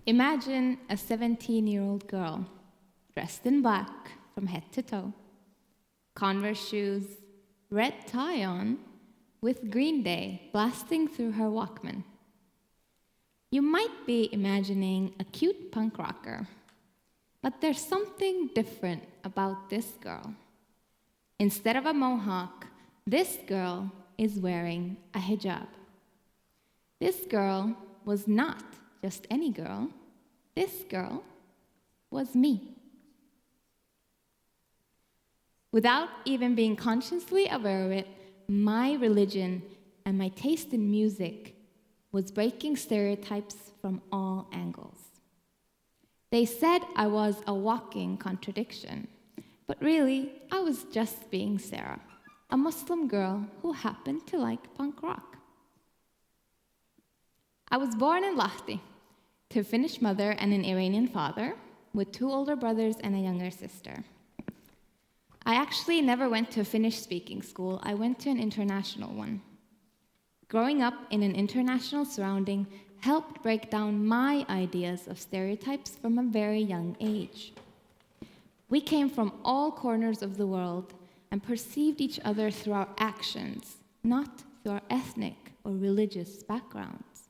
Imagine a 17-year-old girl dressed in black from head to toe, Converse shoes, red tie on, with Green Day blasting through her Walkman. You might be imagining a cute punk rocker, but there's something different about this girl. Instead of a mohawk, this girl is wearing a hijab. This girl was not just any girl. This girl was me. Without even being consciously aware of it, my religion and my taste in music was breaking stereotypes from all angles. They said I was a walking contradiction, but really, I was just being Sara, a Muslim girl who happened to like punk rock. I was born in Lahti to a Finnish mother and an Iranian father, with 2 older brothers and a younger sister. I actually never went to a Finnish-speaking school. I went to an international one. Growing up in an international surrounding helped break down my ideas of stereotypes from a very young age. We came from all corners of the world and perceived each other through our actions, not through our ethnic or religious backgrounds.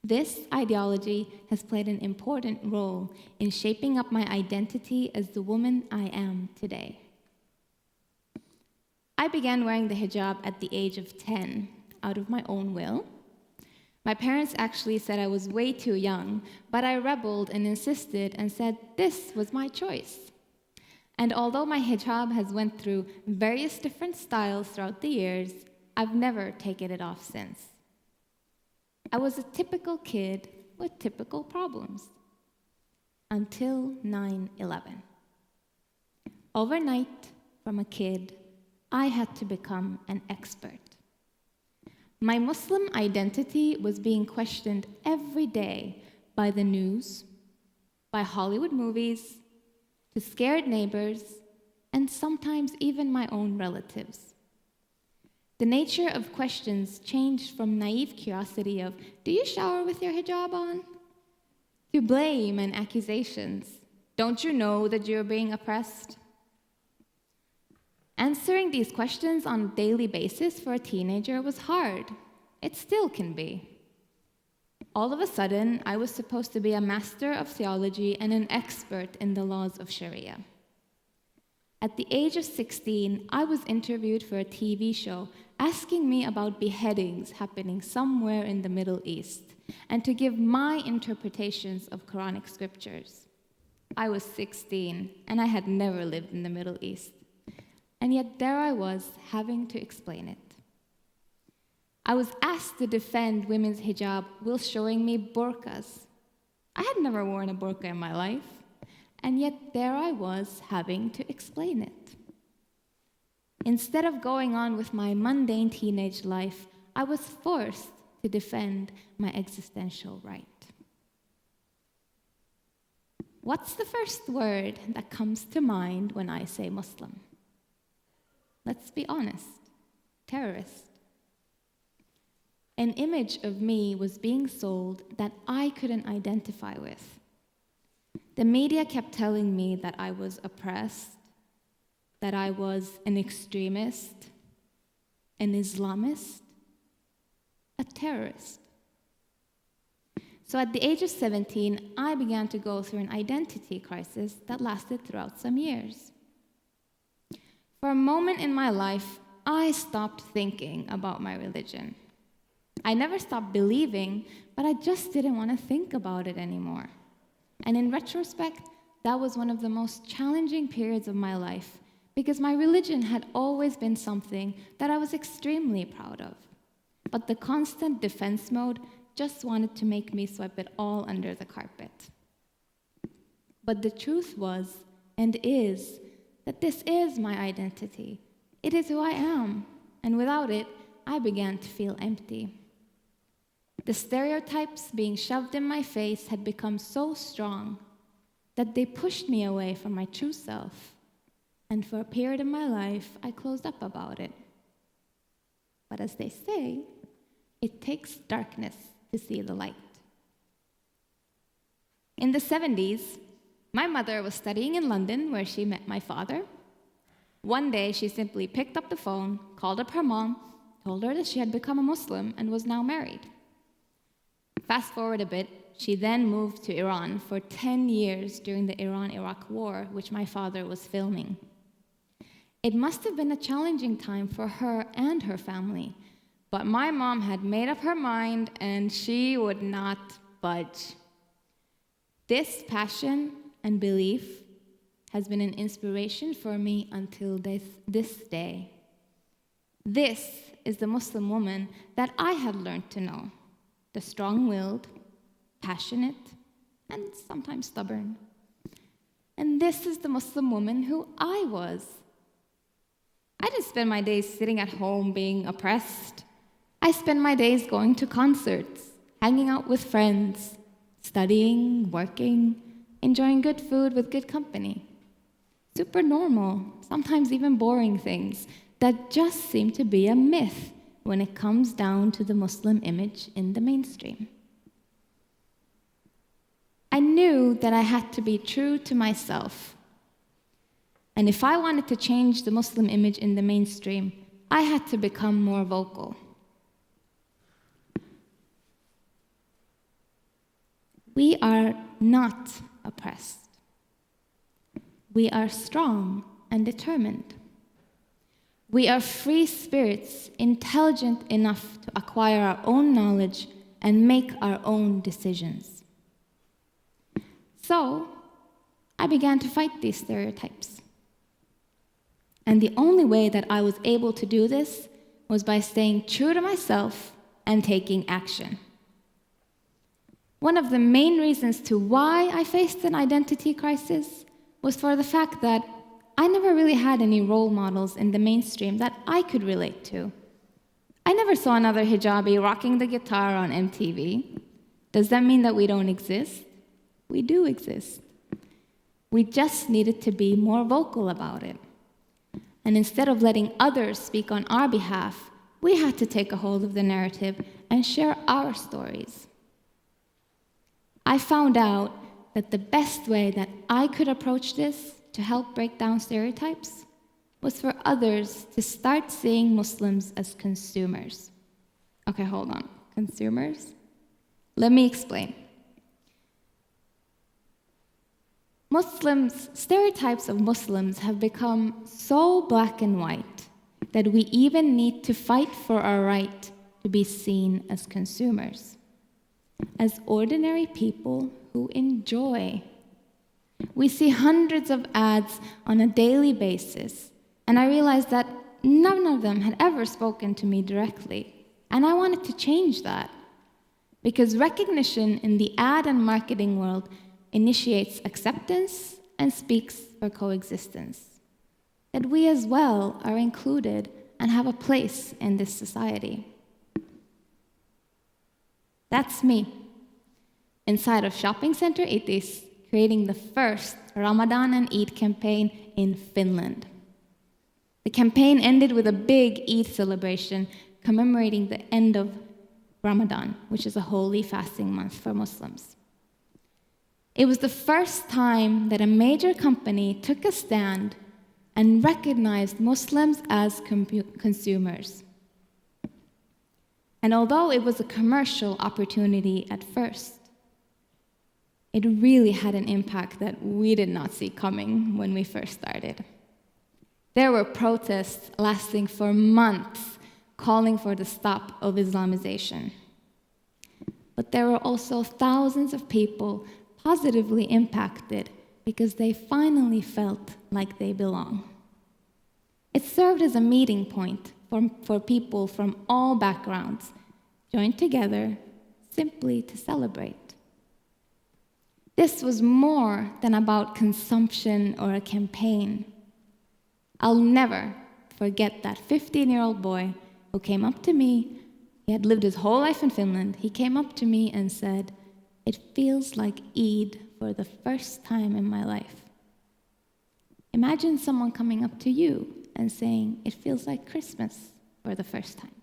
This ideology has played an important role in shaping up my identity as the woman I am today. I began wearing the hijab at the age of 10, out of my own will. My parents actually said I was way too young, but I rebelled and insisted and said this was my choice. And although my hijab has went through various different styles throughout the years, I've never taken it off since. I was a typical kid with typical problems. Until 9/11. Overnight, from a kid, I had to become an expert. My Muslim identity was being questioned every day by the news, by Hollywood movies, to scared neighbors, and sometimes even my own relatives. The nature of questions changed from naive curiosity of, do you shower with your hijab on? To blame and accusations. Don't you know that you're being oppressed? Answering these questions on a daily basis for a teenager was hard. It still can be. All of a sudden, I was supposed to be a master of theology and an expert in the laws of Sharia. At the age of 16, I was interviewed for a TV show asking me about beheadings happening somewhere in the Middle East and to give my interpretations of Quranic scriptures. I was 16 and I had never lived in the Middle East. And yet there I was, having to explain it. I was asked to defend women's hijab while showing me burqas. I had never worn a burqa in my life, and yet there I was, having to explain it. Instead of going on with my mundane teenage life, I was forced to defend my existential right. What's the first word that comes to mind when I say Muslim? Let's be honest, terrorist. An image of me was being sold that I couldn't identify with. The media kept telling me that I was oppressed, that I was an extremist, an Islamist, a terrorist. So at the age of 17, I began to go through an identity crisis that lasted throughout some years. For a moment in my life, I stopped thinking about my religion. I never stopped believing, but I just didn't want to think about it anymore. And in retrospect, that was one of the most challenging periods of my life because my religion had always been something that I was extremely proud of. But the constant defense mode just wanted to make me sweep it all under the carpet. But the truth was, and is, that this is my identity. It is who I am, and without it, I began to feel empty. The stereotypes being shoved in my face had become so strong that they pushed me away from my true self, and for a period of my life, I closed up about it. But as they say, it takes darkness to see the light. In the 70s, my mother was studying in London, where she met my father. One day, she simply picked up the phone, called up her mom, told her that she had become a Muslim and was now married. Fast forward a bit, she then moved to Iran for 10 years during the Iran-Iraq War, which my father was filming. It must have been a challenging time for her and her family, but my mom had made up her mind and she would not budge. This passion and belief has been an inspiration for me until this day. This is the Muslim woman that I had learned to know, the strong-willed, passionate, and sometimes stubborn. And this is the Muslim woman who I was. I didn't spend my days sitting at home being oppressed. I spent my days going to concerts, hanging out with friends, studying, working, enjoying good food with good company. Super normal, sometimes even boring things that just seem to be a myth when it comes down to the Muslim image in the mainstream. I knew that I had to be true to myself. And if I wanted to change the Muslim image in the mainstream, I had to become more vocal. We are not oppressed. We are strong and determined. We are free spirits, intelligent enough to acquire our own knowledge and make our own decisions. So, I began to fight these stereotypes. And the only way that I was able to do this was by staying true to myself and taking action. One of the main reasons to why I faced an identity crisis was for the fact that I never really had any role models in the mainstream that I could relate to. I never saw another hijabi rocking the guitar on MTV. Does that mean that we don't exist? We do exist. We just needed to be more vocal about it. And instead of letting others speak on our behalf, we had to take a hold of the narrative and share our stories. I found out that the best way that I could approach this to help break down stereotypes was for others to start seeing Muslims as consumers. Okay, hold on. Consumers? Let me explain. Stereotypes of Muslims have become so black and white that we even need to fight for our right to be seen as consumers, as ordinary people who enjoy. We see hundreds of ads on a daily basis, and I realized that none of them had ever spoken to me directly, and I wanted to change that, because recognition in the ad and marketing world initiates acceptance and speaks for coexistence, that we as well are included and have a place in this society. That's me, inside of Shopping Center Itis, creating the first Ramadan and Eid campaign in Finland. The campaign ended with a big Eid celebration commemorating the end of Ramadan, which is a holy fasting month for Muslims. It was the first time that a major company took a stand and recognized Muslims as consumers. And although it was a commercial opportunity at first, it really had an impact that we did not see coming when we first started. There were protests lasting for months, calling for the stop of Islamization. But there were also thousands of people positively impacted because they finally felt like they belong. It served as a meeting point for people from all backgrounds, joined together simply to celebrate. This was more than about consumption or a campaign. I'll never forget that 15-year-old boy who came up to me. He had lived his whole life in Finland. He came up to me and said, "It feels like Eid for the first time in my life." Imagine someone coming up to you and saying, "It feels like Christmas for the first time."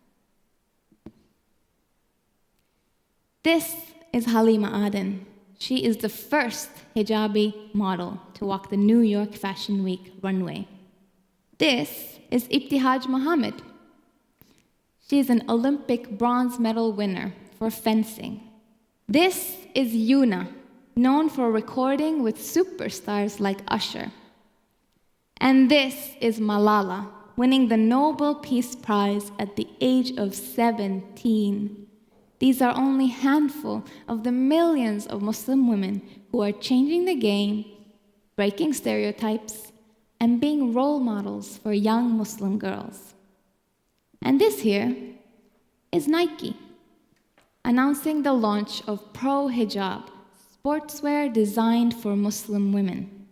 This is Halima Aden. She is the first hijabi model to walk the New York Fashion Week runway. This is Ibtihaj Muhammad. She is an Olympic bronze medal winner for fencing. This is Yuna, known for recording with superstars like Usher. And this is Malala, winning the Nobel Peace Prize at the age of 17. These are only a handful of the millions of Muslim women who are changing the game, breaking stereotypes, and being role models for young Muslim girls. And this here is Nike, announcing the launch of Pro Hijab, sportswear designed for Muslim women.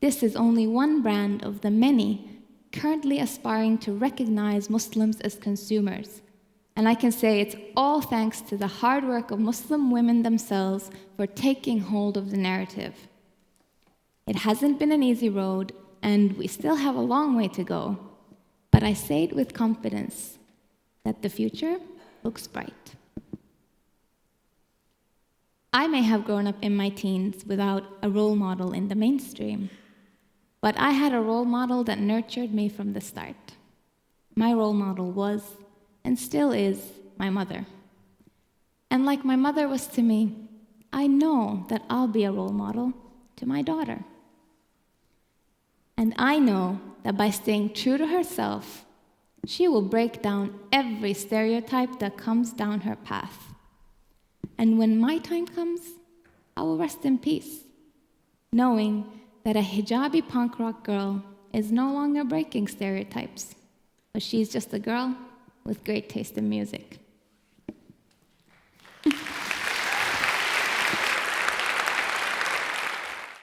This is only one brand of the many currently aspiring to recognize Muslims as consumers. And I can say it's all thanks to the hard work of Muslim women themselves for taking hold of the narrative. It hasn't been an easy road, and we still have a long way to go. But I say it with confidence that the future looks bright. I may have grown up in my teens without a role model in the mainstream, but I had a role model that nurtured me from the start. My role model was, and still is, my mother. And like my mother was to me, I know that I'll be a role model to my daughter. And I know that by staying true to herself, she will break down every stereotype that comes down her path. And when my time comes, I will rest in peace, knowing that a hijabi punk rock girl is no longer breaking stereotypes, but she's just a girl with great taste in music.